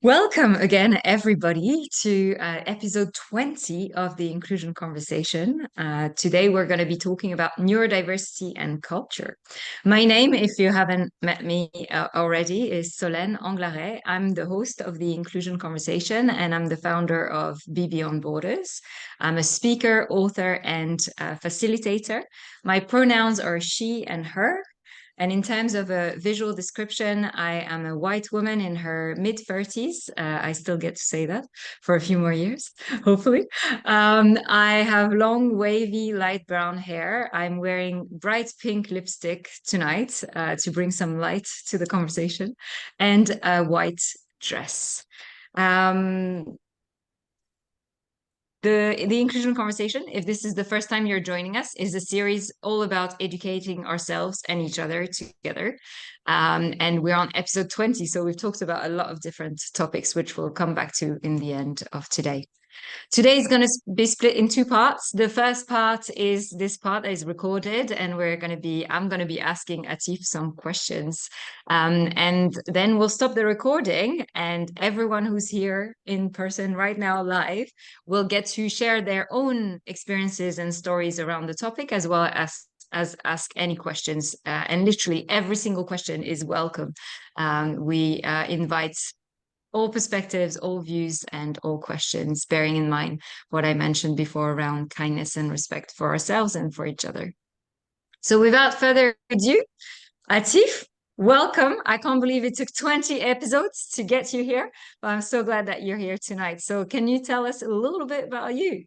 Welcome again, everybody, to episode 20 of the Inclusion Conversation. Today, we're going to be talking about neurodiversity and culture. My name, if you haven't met me already, is Solène Anglaret. I'm the host of the Inclusion Conversation, and I'm the founder of Be Beyond Borders. I'm a speaker, author, and facilitator. My pronouns are she and her. And in terms of a visual description, I am a white woman in her mid-30s. I still get to say that for a few more years, hopefully. I have long, wavy, light brown hair. I'm wearing bright pink lipstick tonight to bring some light to the conversation, and a white dress. The Inclusion Conversation, if this is the first time you're joining us, is a series all about educating ourselves and each other together. And we're on episode 20, so we've talked about a lot of different topics, which we'll come back to in the end of today. Today is going to be split in two parts. The first part is this part that is recorded, and I'm going to be asking Atif some questions. And then we'll stop the recording, and everyone who's here in person right now live will get to share their own experiences and stories around the topic, as well as ask any questions. And literally every single question is welcome. We invite all perspectives, all views, and all questions, bearing in mind what I mentioned before around kindness and respect for ourselves and for each other. So without further ado, Atif, welcome. I can't believe it took 20 episodes to get you here, but I'm so glad that you're here tonight. So can you tell us a little bit about you?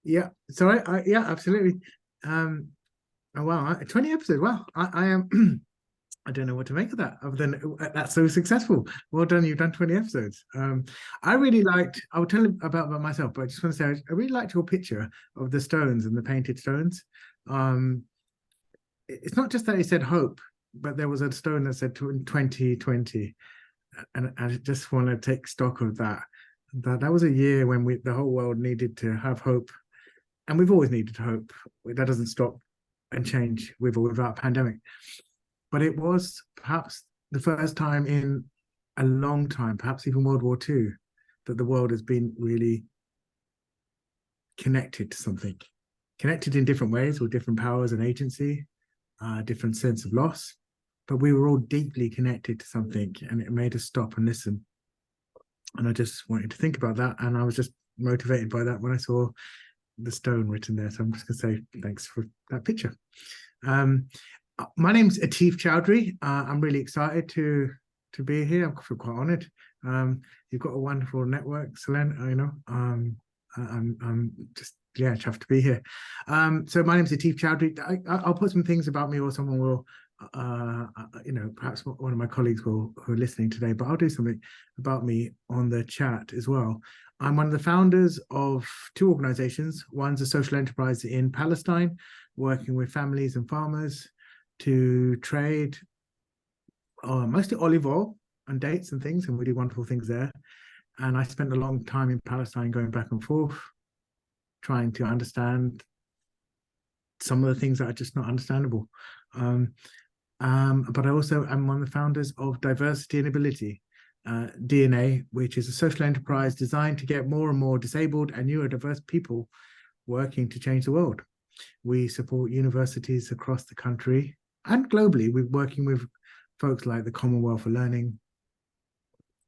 Yeah, so yeah, absolutely. Oh, wow, 20 episodes. Wow, I am. I don't know what to make of that, other than that's so successful. Well done, you've done 20 episodes. I really liked. I'll tell you about myself, but I just want to say I really liked your picture of the stones and the painted stones. It's not just that it said hope, but there was a stone that said 2020, and I just want to take stock of that. That was a year when the whole world needed to have hope, and we've always needed hope. That doesn't stop and change with or without a pandemic. But it was perhaps the first time in a long time, perhaps even World War II, that the world has been really connected to something, connected in different ways with different powers and agency, different sense of loss. But we were all deeply connected to something, and it made us stop and listen. And I just wanted to think about that. And I was just motivated by that when I saw the stone written there. So I'm just going to say thanks for that picture. My name's Atif Choudhury. I'm really excited to be here. I feel quite honoured. You've got a wonderful network, Solène. I'm just chuffed to be here. So my name's Atif Choudhury. I'll put some things about me, or someone will, perhaps one of my colleagues who are listening today. But I'll do something about me on the chat as well. I'm one of the founders of two organisations. One's a social enterprise in Palestine, working with families and farmers to trade mostly olive oil and dates and things, and we do wonderful things there. And I spent a long time in Palestine going back and forth, trying to understand some of the things that are just not understandable. But I also am one of the founders of Diversity and Ability, DNA, which is a social enterprise designed to get more and more disabled and neurodiverse people working to change the world. We support universities across the country and globally. We're working with folks like the Commonwealth for Learning,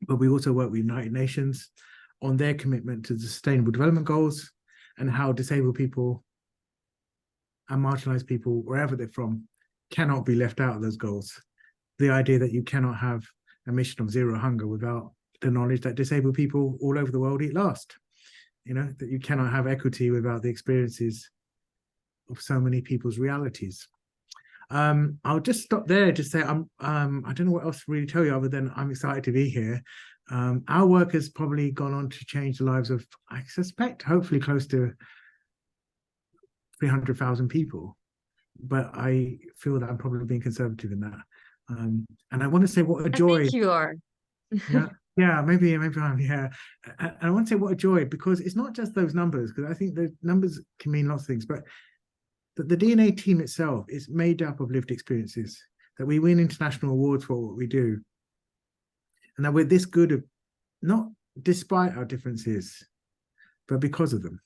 but we also work with United Nations on their commitment to the Sustainable Development Goals and how disabled people and marginalized people, wherever they're from, cannot be left out of those goals. The idea that you cannot have a mission of zero hunger without the knowledge that disabled people all over the world eat last. That you cannot have equity without the experiences of so many people's realities. I'll just stop there. Just say I don't know what else to really tell you other than I'm excited to be here. Our work has probably gone on to change the lives of, I suspect, hopefully close to 300,000 people. But I feel that I'm probably being conservative in that. And I want to say what a joy. I think you are. Yeah, maybe I'm. Yeah, and I want to say what a joy, because it's not just those numbers, because I think the numbers can mean lots of things, but that the DNA team itself is made up of lived experiences, that we win international awards for what we do, and that we're this good of, not despite our differences, but because of them.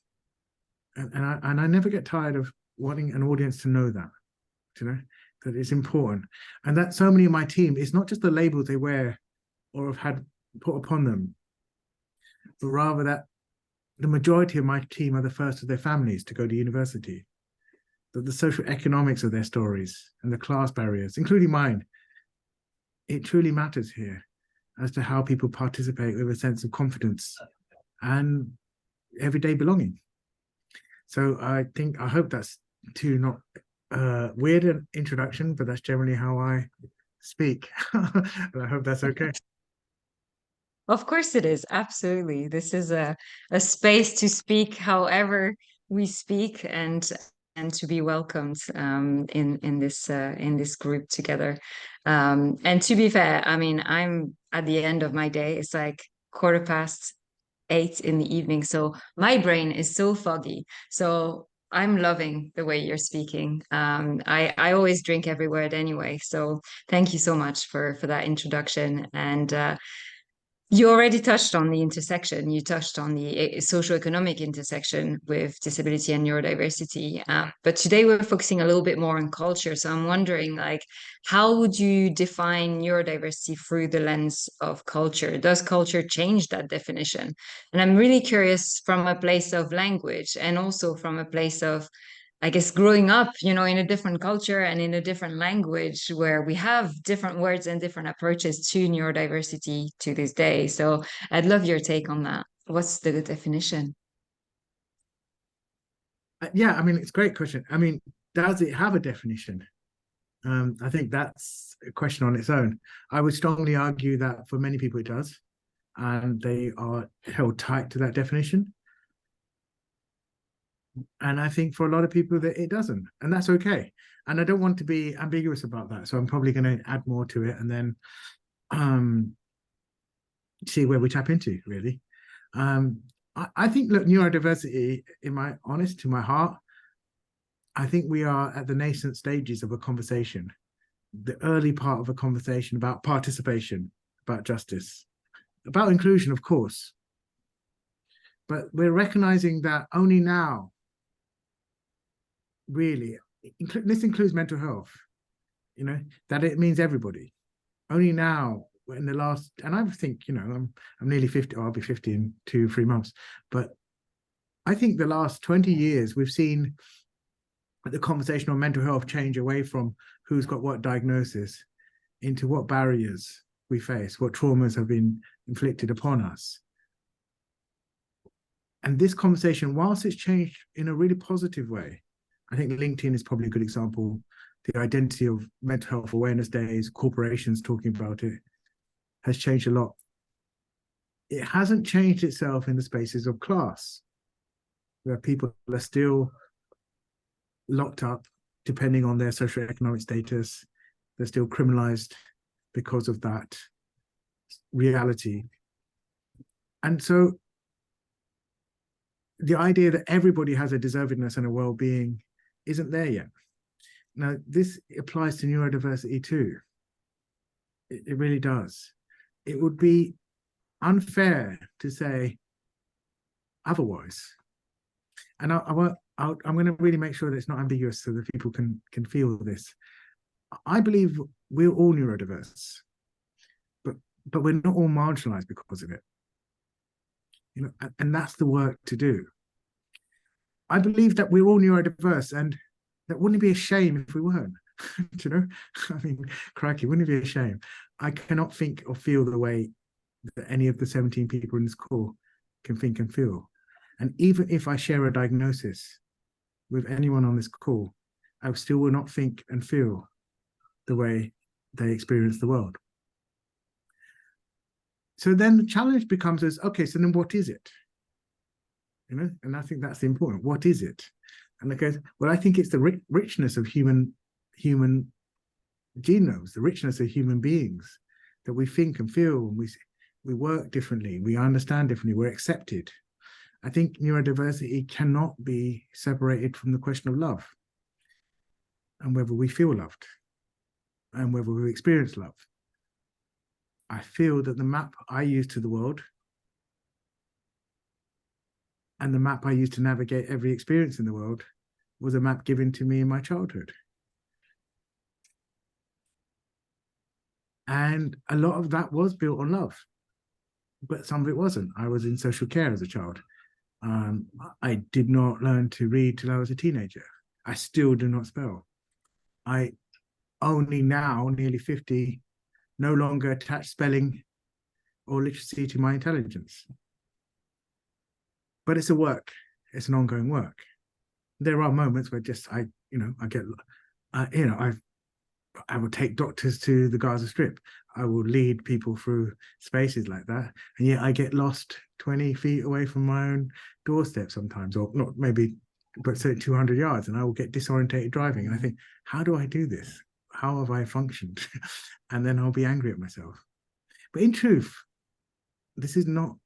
And I never get tired of wanting an audience to know that, that it's important. And that so many of my team, it's not just the labels they wear or have had put upon them, but rather that the majority of my team are the first of their families to go to university, that the social economics of their stories and the class barriers, including mine, it truly matters here as to how people participate with a sense of confidence and everyday belonging. So I hope that's too not weird an introduction, but that's generally how I speak. And I hope that's okay. Of course it is. Absolutely. This is a space to speak however we speak, and to be welcomed in this group together. And to be fair, I mean, I'm at the end of my day. It's like 8:15 in the evening, so my brain is so foggy. So I'm loving the way you're speaking. I always drink every word anyway. So thank you so much for that introduction. And you already touched on the intersection. You touched on the socioeconomic intersection with disability and neurodiversity. But today we're focusing a little bit more on culture. So I'm wondering, like, how would you define neurodiversity through the lens of culture? Does culture change that definition? And I'm really curious from a place of language and also from a place of, I guess, growing up, in a different culture and in a different language where we have different words and different approaches to neurodiversity to this day. So I'd love your take on that. What's the definition? Yeah, I mean, it's a great question. I mean, does it have a definition? I think that's a question on its own. I would strongly argue that for many people it does, and they are held tight to that definition. And I think for a lot of people that it doesn't, and that's okay. And I don't want to be ambiguous about that. So I'm probably going to add more to it and then see where we tap into, really. I think, look, neurodiversity, to my heart, I think we are at the nascent stages of a conversation, the early part of a conversation about participation, about justice, about inclusion, of course. But we're recognizing that only now, really, this includes mental health, that it means everybody. Only now, in the last, and I think, I'm nearly 50, I'll be 50 in 2-3 months, but I think the last 20 years, we've seen the conversation on mental health change away from who's got what diagnosis into what barriers we face, what traumas have been inflicted upon us. And this conversation, whilst it's changed in a really positive way, I think LinkedIn is probably a good example. The identity of mental health awareness days, corporations talking about it, has changed a lot. It hasn't changed itself in the spaces of class, where people are still locked up depending on their socioeconomic status. They're still criminalized because of that reality. And so the idea that everybody has a deservedness and a well-being isn't there yet. Now, this applies to neurodiversity too. It really does. It would be unfair to say otherwise. And I'm going to really make sure that it's not ambiguous so that people can feel this. I believe we're all neurodiverse, but we're not all marginalized because of it. And that's the work to do. I believe that we're all neurodiverse, and that wouldn't be a shame if we weren't. I mean, crikey, wouldn't it be a shame? I cannot think or feel the way that any of the 17 people in this call can think and feel. And even if I share a diagnosis with anyone on this call, I still will not think and feel the way they experience the world. So then the challenge becomes okay, so then what is it? And I think that's the important. What is it? And it goes, well, I think it's the richness of human genomes, the richness of human beings, that we think and feel, and we work differently, we understand differently, we're accepted. I think neurodiversity cannot be separated from the question of love. and whether we feel loved and whether we experience love. I feel that the map I use to the world and the map I use to navigate every experience in the world was a map given to me in my childhood. And a lot of that was built on love, but some of it wasn't. I was in social care as a child. I did not learn to read till I was a teenager. I still do not spell. I only now, nearly 50, no longer attach spelling or literacy to my intelligence. But it's a work. It's an ongoing work. There are moments where just I will take doctors to the Gaza Strip. I will lead people through spaces like that. And yet I get lost 20 feet away from my own doorstep sometimes, or not maybe, but say 200 yards, and I will get disorientated driving. And I think, how do I do this? How have I functioned? And then I'll be angry at myself. But in truth, this is not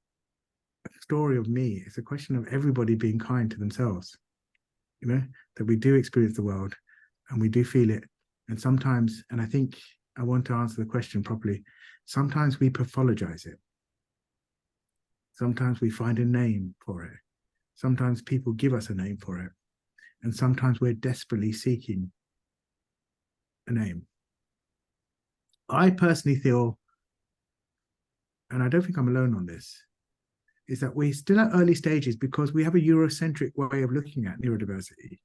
a story of me. It's a question of everybody being kind to themselves. That we do experience the world and we do feel it. And sometimes, and I think I want to answer the question properly, sometimes we pathologize it. Sometimes we find a name for it. Sometimes people give us a name for it. And sometimes we're desperately seeking a name. I personally feel, and I don't think I'm alone on this, is that we're still at early stages because we have a Eurocentric way of looking at neurodiversity.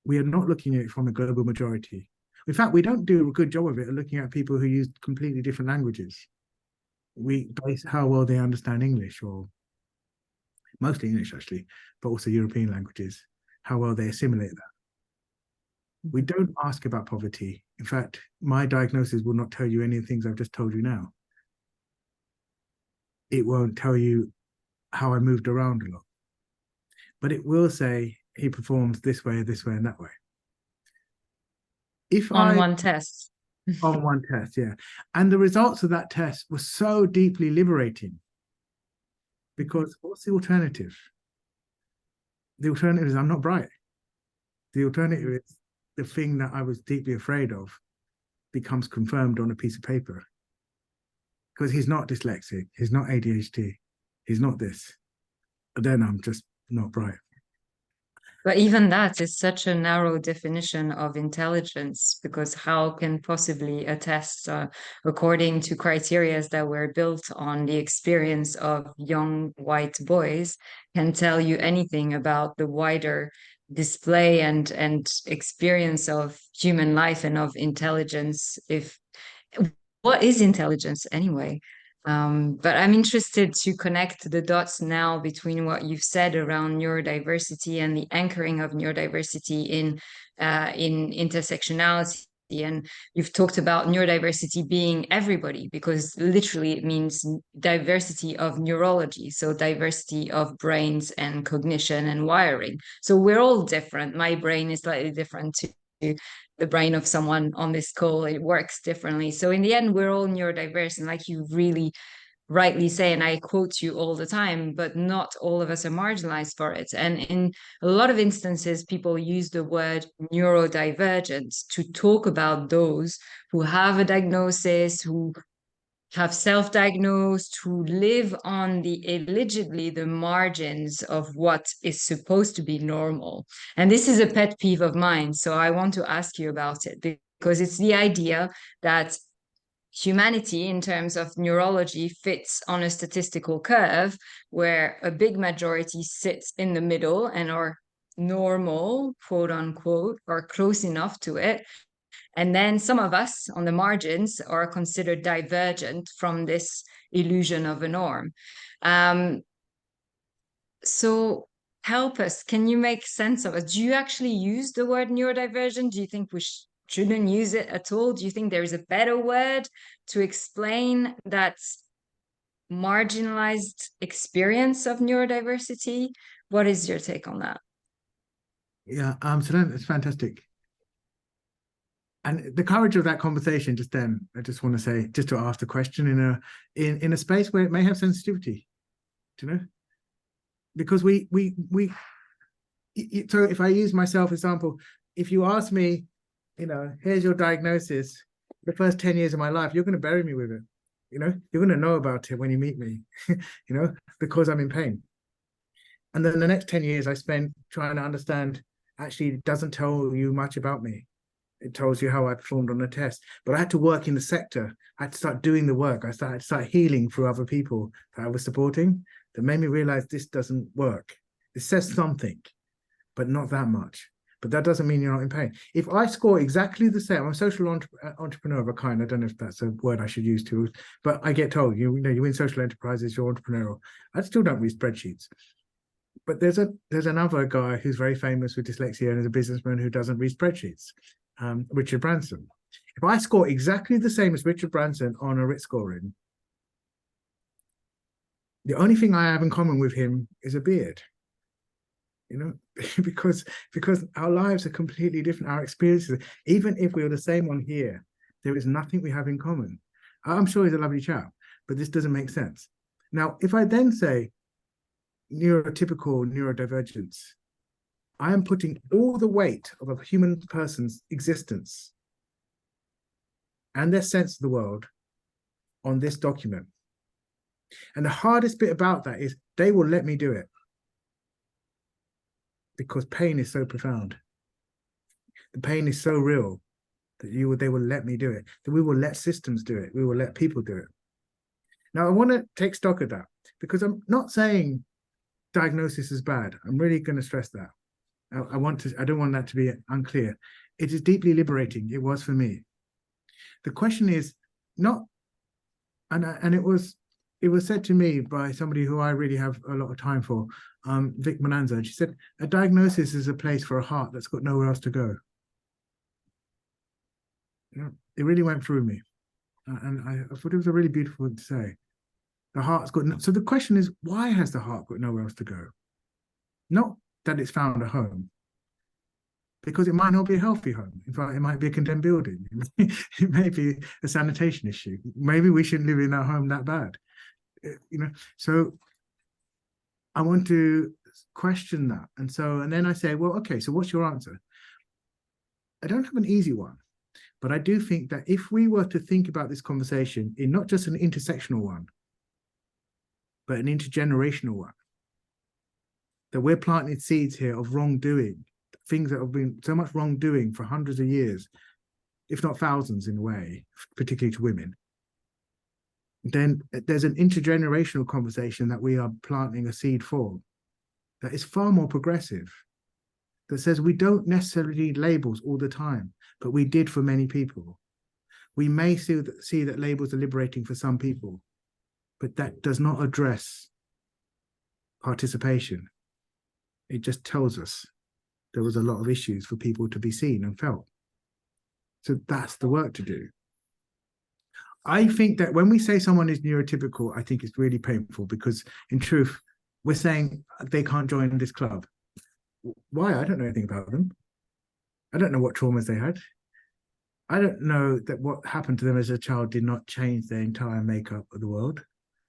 We are not looking at it from a global majority. In fact, we don't do a good job of it of looking at people who use completely different languages. We base how well they understand English, or mostly English actually, but also European languages, how well they assimilate that. We don't ask about poverty. In fact, my diagnosis will not tell you any of the things I've just told you now. It won't tell you how I moved around a lot. But it will say he performs this way, and that way. On one test. On one test, yeah. And the results of that test were so deeply liberating. Because what's the alternative? The alternative is I'm not bright. The alternative is the thing that I was deeply afraid of becomes confirmed on a piece of paper. Because he's not dyslexic, he's not ADHD, he's not this. But then I'm just not bright. But even that is such a narrow definition of intelligence, because how can possibly a test, according to criteria that were built on the experience of young white boys, can tell you anything about the wider display and experience of human life and of intelligence? What is intelligence anyway? But I'm interested to connect the dots now between what you've said around neurodiversity and the anchoring of neurodiversity in intersectionality. And you've talked about neurodiversity being everybody, because literally it means diversity of neurology, so diversity of brains and cognition and wiring. So we're all different. My brain is slightly different to the brain of someone on this call. It works differently. So in the end, we're all neurodiverse. And like you really rightly say, and I quote you all the time, but not all of us are marginalized for it. And in a lot of instances, people use the word neurodivergent to talk about those who have a diagnosis, who have self-diagnosed, who live on the allegedly the margins of what is supposed to be normal. And this is a pet peeve of mine, so I want to ask you about it, because it's the idea that humanity in terms of neurology fits on a statistical curve where a big majority sits in the middle and are normal, quote unquote, or close enough to it. And then some of us on the margins are considered divergent from this illusion of a norm. So help us. Can you make sense of it? Do you actually use the word neurodivergent? Do you think we shouldn't use it at all? Do you think there is a better word to explain that marginalized experience of neurodiversity? What is your take on that? Yeah, so it's fantastic. And the courage of that conversation just then, I just want to say, just to ask the question in a space where it may have sensitivity, do you know? Because so if I use myself example, if you ask me, here's your diagnosis, the first 10 years of my life, you're going to bury me with it. You're going to know about it when you meet me, because I'm in pain. And then the next 10 years I spent trying to understand, actually, it doesn't tell you much about me. It tells you how I performed on a test. But I had to work in the sector. I had to start doing the work. I had to start healing through other people that I was supporting, that made me realize this doesn't work. It says something, but not that much. But that doesn't mean you're not in pain. If I score exactly the same, I'm a social entrepreneur of a kind. I don't know if that's a word I should use too, but I get told, you win social enterprises, you're entrepreneurial. I still don't read spreadsheets. But there's another guy who's very famous with dyslexia and is a businessman who doesn't read spreadsheets, Richard Branson. If I score exactly the same as Richard Branson on a RIT scoring, the only thing I have in common with him is a beard. because our lives are completely different, our experiences. Even if we are the same on here, there is nothing we have in common. I'm sure he's a lovely chap, but this doesn't make sense. Now, if I then say neurotypical neurodivergence, I am putting all the weight of a human person's existence and their sense of the world on this document. And the hardest bit about that is they will let me do it, because pain is so profound. The pain is so real that they will let me do it, that we will let systems do it, we will let people do it. Now, I want to take stock of that, because I'm not saying diagnosis is bad. I'm really going to stress that. I don't want that to be unclear. It is deeply liberating. It was for me. The question is not, and it was said to me by somebody who I really have a lot of time for, Vic Mananza. She said, a diagnosis is a place for a heart that's got nowhere else to go. It really went through me. And I thought it was a really beautiful thing to say. The heart's got so the question is, why has the heart got nowhere else to go? Not that it's found a home, because it might not be a healthy home. In fact, it might be a condemned building. It may be a sanitation issue. Maybe we shouldn't live in our home that bad. So I want to question that. And then I say, well, okay, so what's your answer? I don't have an easy one, but I do think that if we were to think about this conversation in not just an intersectional one, but an intergenerational one, that we're planting seeds here of wrongdoing, things that have been so much wrongdoing for hundreds of years, if not thousands in a way, particularly to women, then there's an intergenerational conversation that we are planting a seed for that is far more progressive, that says we don't necessarily need labels all the time, but we did for many people. We may see that labels are liberating for some people, but that does not address participation. It just tells us there was a lot of issues for people to be seen and felt. So that's the work to do. I think that when we say someone is neurotypical, I think it's really painful, because in truth, we're saying they can't join this club. Why? I don't know anything about them. I don't know what traumas they had. I don't know that what happened to them as a child did not change their entire makeup of the world.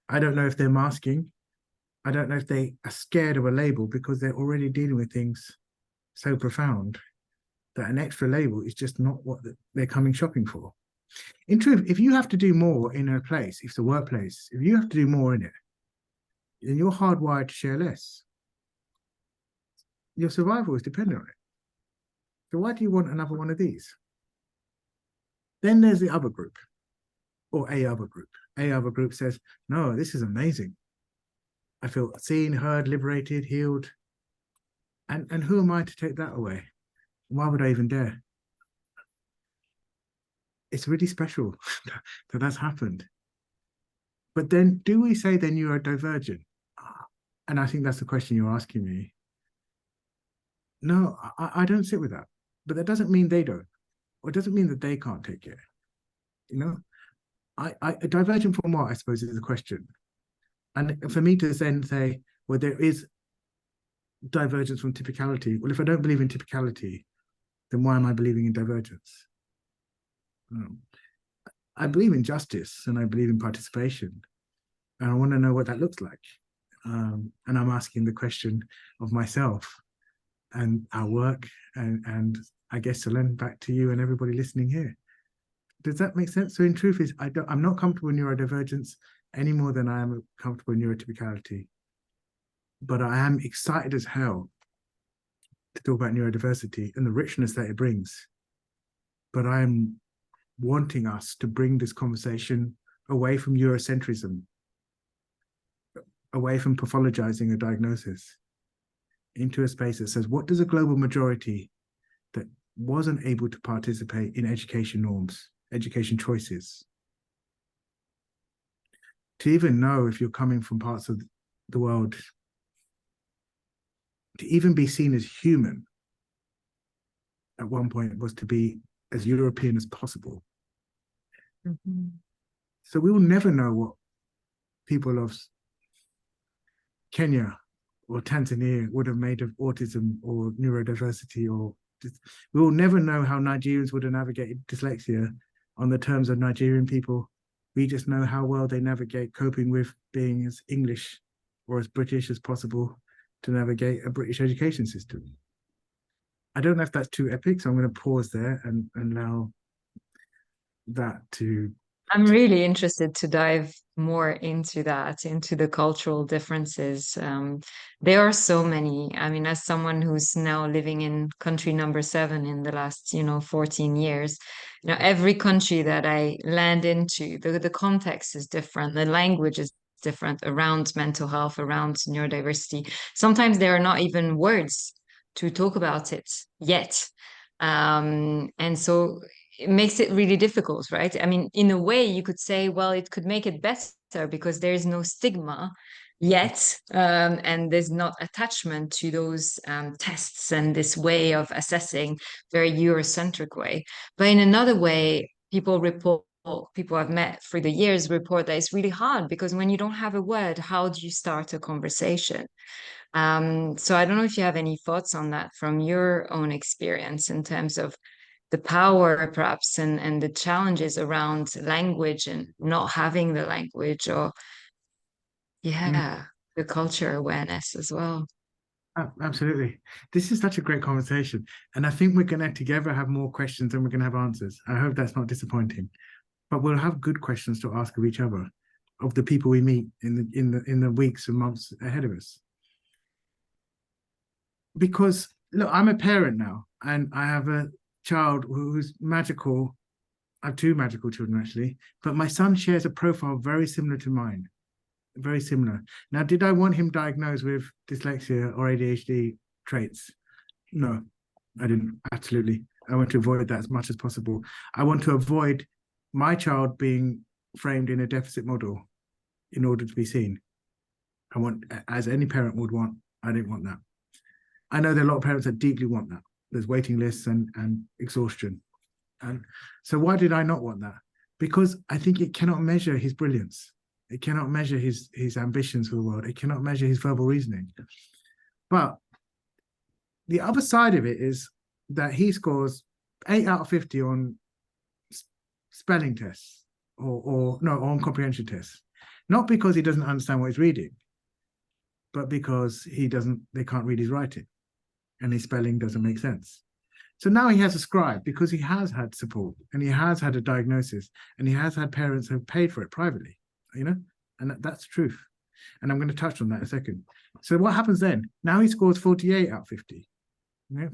I don't know if they're masking. I don't know if they are scared of a label because they're already dealing with things so profound that an extra label is just not what they're coming shopping for. In truth, if you have to do more in a place, if it's a workplace, if you have to do more in it, then you're hardwired to share less. Your survival is dependent on it. So why do you want another one of these? Then there's the other group, or a other group. A other group says, no, this is amazing. I feel seen, heard, liberated, healed. And who am I to take that away? Why would I even dare? It's really special that that's happened. But then do we say then you are divergent? And I think that's the question you're asking me. No, I don't sit with that. But that doesn't mean they don't. Or it doesn't mean that they can't take it. I divergent from what, I suppose, is the question. And for me to then say, well, there is divergence from typicality. Well, if I don't believe in typicality, then why am I believing in divergence? I believe in justice and I believe in participation. And I want to know what that looks like. And I'm asking the question of myself and our work. And I guess, to lend back to you and everybody listening here. Does that make sense? So in truth is, I'm not comfortable in neurodivergence any more than I am comfortable in neurotypicality. But I am excited as hell to talk about neurodiversity and the richness that it brings. But I'm wanting us to bring this conversation away from Eurocentrism, away from pathologizing a diagnosis, into a space that says, what does a global majority that wasn't able to participate in education norms, education choices, to even know if you're coming from parts of the world, to even be seen as human at one point was to be as European as possible. Mm-hmm. So we will never know what people of Kenya or Tanzania would have made of autism or neurodiversity, or we will never know how Nigerians would have navigated dyslexia on the terms of Nigerian people. We just know how well they navigate coping with being as English or as British as possible to navigate a British education system. I don't know if that's too epic, so I'm going to pause there and allow that to... I'm really interested to dive more into that, into the cultural differences. There are so many. I mean, as someone who's now living in country number 7 in the last, 14 years, every country that I land into, the context is different, the language is different around mental health, around neurodiversity. Sometimes there are not even words to talk about it yet. And so it makes it really difficult, right? I mean, in a way, you could say, well, it could make it better because there is no stigma yet, and there's not attachment to those tests and this way of assessing, very Eurocentric way. But in another way, people I've met through the years report that it's really hard because when you don't have a word, how do you start a conversation? So I don't know if you have any thoughts on that from your own experience in terms of the power perhaps and the challenges around language and not having the language, or the culture awareness as well. Absolutely. This is such a great conversation. And I think we're going to together have more questions than we're going to have answers. I hope that's not disappointing. But we'll have good questions to ask of each other, of the people we meet in the weeks and months ahead of us. Because look, I'm a parent now, and I have a child who's magical. I have 2 magical children actually, but my son shares a profile very similar to mine. Very similar. Now, did I want him diagnosed with dyslexia or ADHD traits? No, I didn't. Absolutely. I want to avoid that as much as possible. I want to avoid my child being framed in a deficit model in order to be seen. I want, as any parent would want, I didn't want that. I know there are a lot of parents that deeply want that. There's waiting lists and exhaustion. And so why did I not want that? Because I think it cannot measure his brilliance. It cannot measure his ambitions for the world. It cannot measure his verbal reasoning. But the other side of it is that he scores 8 out of 50 on spelling tests or on comprehension tests. Not because he doesn't understand what he's reading, but because they can't read his writing and his spelling doesn't make sense. So now he has a scribe because he has had support and he has had a diagnosis and he has had parents who have paid for it privately, and that's the truth. And I'm going to touch on that in a second. So what happens then? Now he scores 48 out of 50,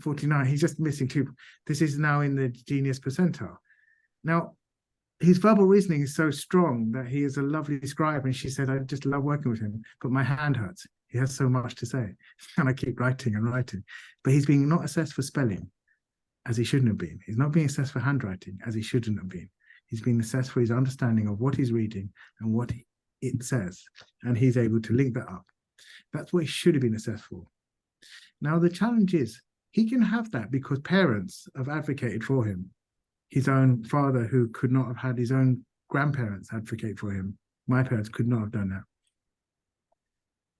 49. He's just missing 2. This is now in the genius percentile. Now, his verbal reasoning is so strong that he is a lovely scribe. And she said, I just love working with him, but my hand hurts. He has so much to say. And I keep writing and writing. But he's being not assessed for spelling as he shouldn't have been. He's not being assessed for handwriting as he shouldn't have been. He's being assessed for his understanding of what he's reading and what it says. And he's able to link that up. That's what he should have been assessed for. Now, the challenge is he can have that because parents have advocated for him. His own father, who could not have had his own grandparents advocate for him. My parents could not have done that.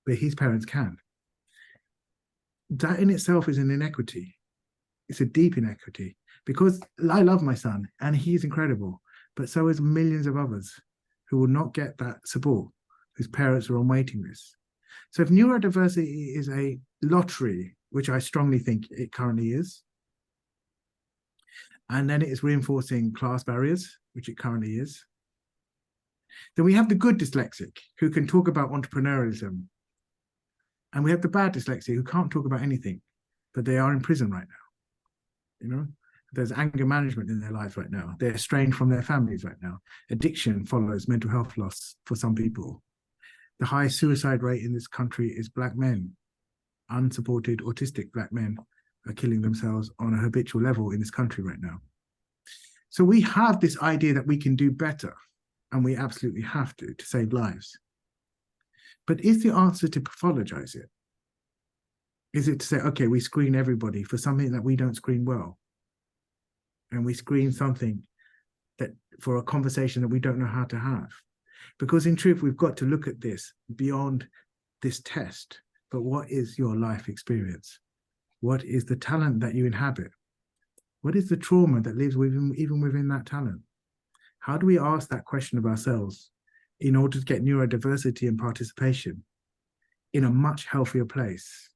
But his parents can. That in itself is an inequity. It's a deep inequity because I love my son and he's incredible, but so is millions of others who will not get that support, whose parents are on waiting lists. So if neurodiversity is a lottery, which I strongly think it currently is, and then it is reinforcing class barriers, which it currently is. Then we have the good dyslexic who can talk about entrepreneurialism, and we have the bad dyslexic who can't talk about anything, but they are in prison right now. There's anger management in their lives right now. They're estranged from their families right now. Addiction follows mental health loss for some people. The highest suicide rate in this country is Black men. Unsupported autistic Black men are killing themselves on a habitual level in this country right now. So we have this idea that we can do better, and we absolutely have to save lives. But is the answer to pathologize it? Is it to say, okay, we screen everybody for something that we don't screen well? And we screen something that for a conversation that we don't know how to have? Because in truth, we've got to look at this beyond this test. But what is your life experience? What is the talent that you inhabit? What is the trauma that lives even within that talent? How do we ask that question of ourselves in order to get neurodiversity and participation in a much healthier place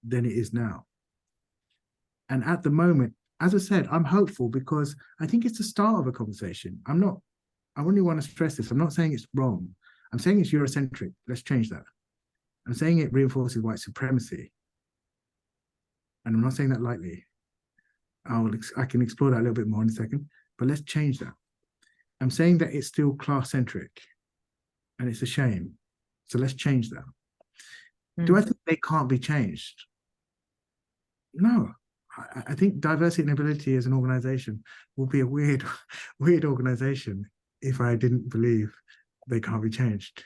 than it is now? And at the moment, as I said, I'm hopeful because I think it's the start of a conversation. I really want to stress this. I'm not saying it's wrong. I'm saying it's Eurocentric. Let's change that. I'm saying it reinforces white supremacy. And I'm not saying that lightly. I can explore that a little bit more in a second, but let's change that. I'm saying that it's still class-centric, and it's a shame. So let's change that. Do I think they can't be changed? No. I think diversity and ability as an organization will be a weird organization if I didn't believe they can't be changed.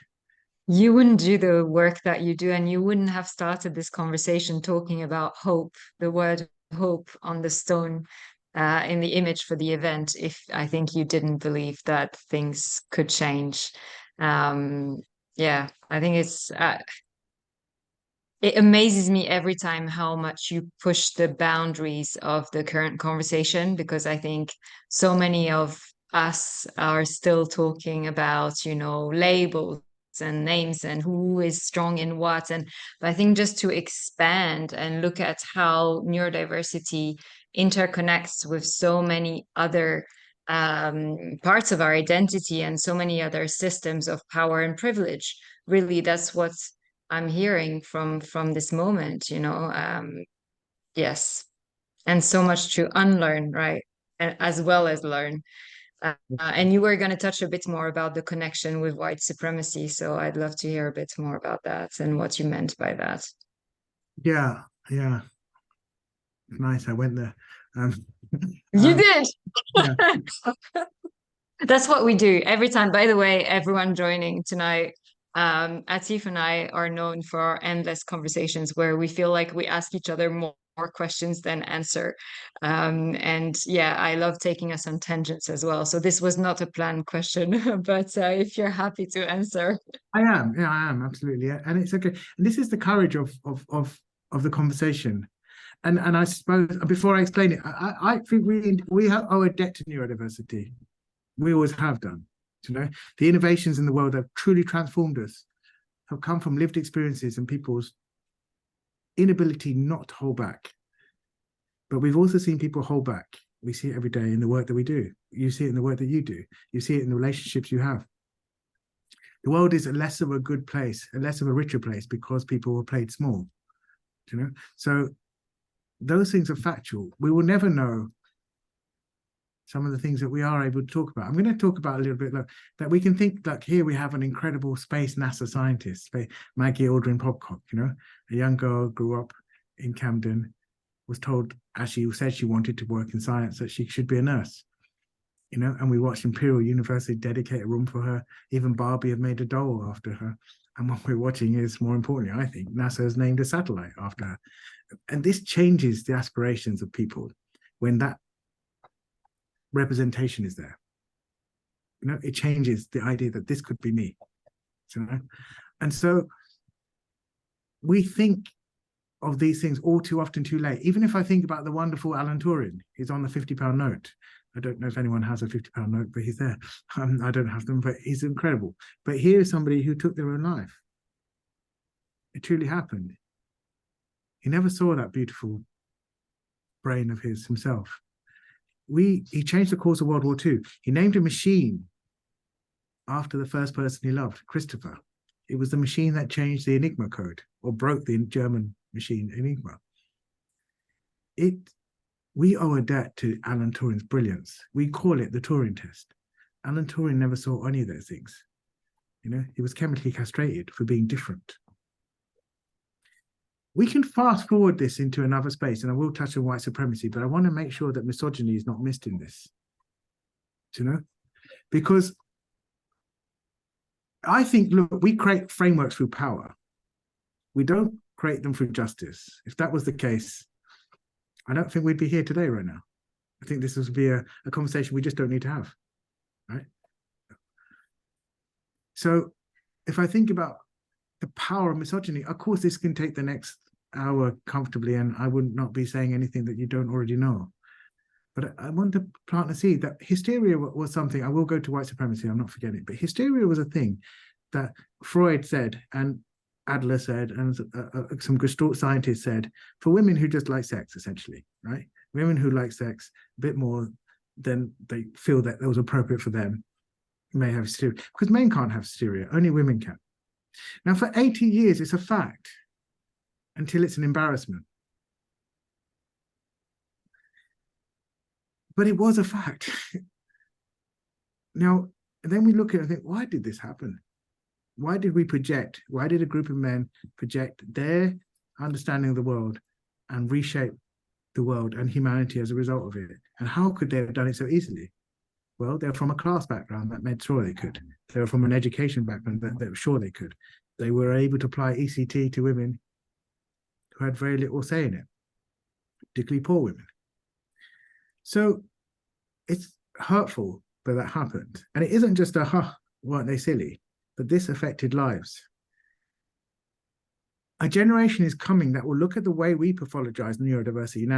You wouldn't do the work that you do, and you wouldn't have started this conversation talking about hope, the word hope on the stone in the image for the event, if I think you didn't believe that things could change. Yeah, I think it amazes me every time how much you push the boundaries of the current conversation, because I think so many of us are still talking about, labels and names and who is strong in what. But I think just to expand and look at how neurodiversity interconnects with so many other parts of our identity and so many other systems of power and privilege, really, that's what I'm hearing from this moment, yes, and so much to unlearn, right, and as well as learn. And you were going to touch a bit more about the connection with white supremacy, so I'd love to hear a bit more about that and what you meant by that. Yeah, nice. I went there. You did. Yeah. That's what we do every time. By the way, everyone joining tonight, Atif and I are known for our endless conversations where we feel like we ask each other more questions than answer. And yeah, I love taking us on tangents as well. So this was not a planned question, but if you're happy to answer. I am. Yeah, I am. Absolutely. And it's okay. And this is the courage of the conversation. And I suppose before I explain it, I think we owe a debt to neurodiversity. We always have done. The innovations in the world that have truly transformed us have come from lived experiences and people's inability not to hold back. But we've also seen people hold back. We see it every day in the work that we do. You see it in the work that you do. You see it in the relationships you have. The world is less of a good place, and less of a richer place because people were played small. So those things are factual. We will never know some of the things that we are able to talk about. I'm going to talk about a little bit that we can think like here we have an incredible space NASA scientist, Maggie Aldrin Popcock, a young girl grew up in Camden, was told as she said she wanted to work in science that she should be a nurse, and we watched Imperial University dedicate a room for her. Even Barbie have made a doll after her. And what we're watching is, more importantly, I think, NASA has named a satellite after her. And this changes the aspirations of people when that representation is there. It changes the idea that this could be me. And so we think of these things all too often too late. Even if I think about the wonderful Alan Turing, he's on the £50 note. I don't know if anyone has a £50 note, but he's there. I don't have them, but he's incredible. But here is somebody who took their own life. It truly happened. He never saw that beautiful brain of his himself. he changed the course of World War II. He named a machine after the first person he loved, Christopher. It was the machine that changed the Enigma code, or broke the German machine Enigma. We owe a debt to Alan Turing's brilliance. We call it the Turing test. Alan Turing never saw any of those things. You know, he was chemically castrated for being different. We can fast forward this into another space, and I will touch on white supremacy, but I want to make sure that misogyny is not missed in this. Do you know? Because I think, look, we create frameworks through power. We don't create them through justice. If that was the case, I don't think we'd be here today right now. I think this would be a conversation we just don't need to have, right? So if I think about the power of misogyny, of course, this can take the next hour comfortably, and I would not be saying anything that you don't already know. But I want to plant a seed that hysteria was something. I will go to white supremacy, I'm not forgetting it, but hysteria was a thing that Freud said, and Adler said, and some Gestalt scientists said, for women who just like sex, essentially, right? Women who like sex a bit more than they feel that it was appropriate for them may have hysteria, because men can't have hysteria, only women can. Now, for 80 years, it's a fact until it's an embarrassment. But it was a fact. Now, then we look at it and think, why did this happen? Why did we project? Why did a group of men project their understanding of the world and reshape the world and humanity as a result of it? And how could they have done it so easily? Well, they're from a class background that made sure they could. They were from an education background that they were sure they could. They were able to apply ECT to women who had very little say in it, particularly poor women. So it's hurtful that that happened. And it isn't just weren't they silly? But this affected lives. A generation is coming that will look at the way we pathologize neurodiversity now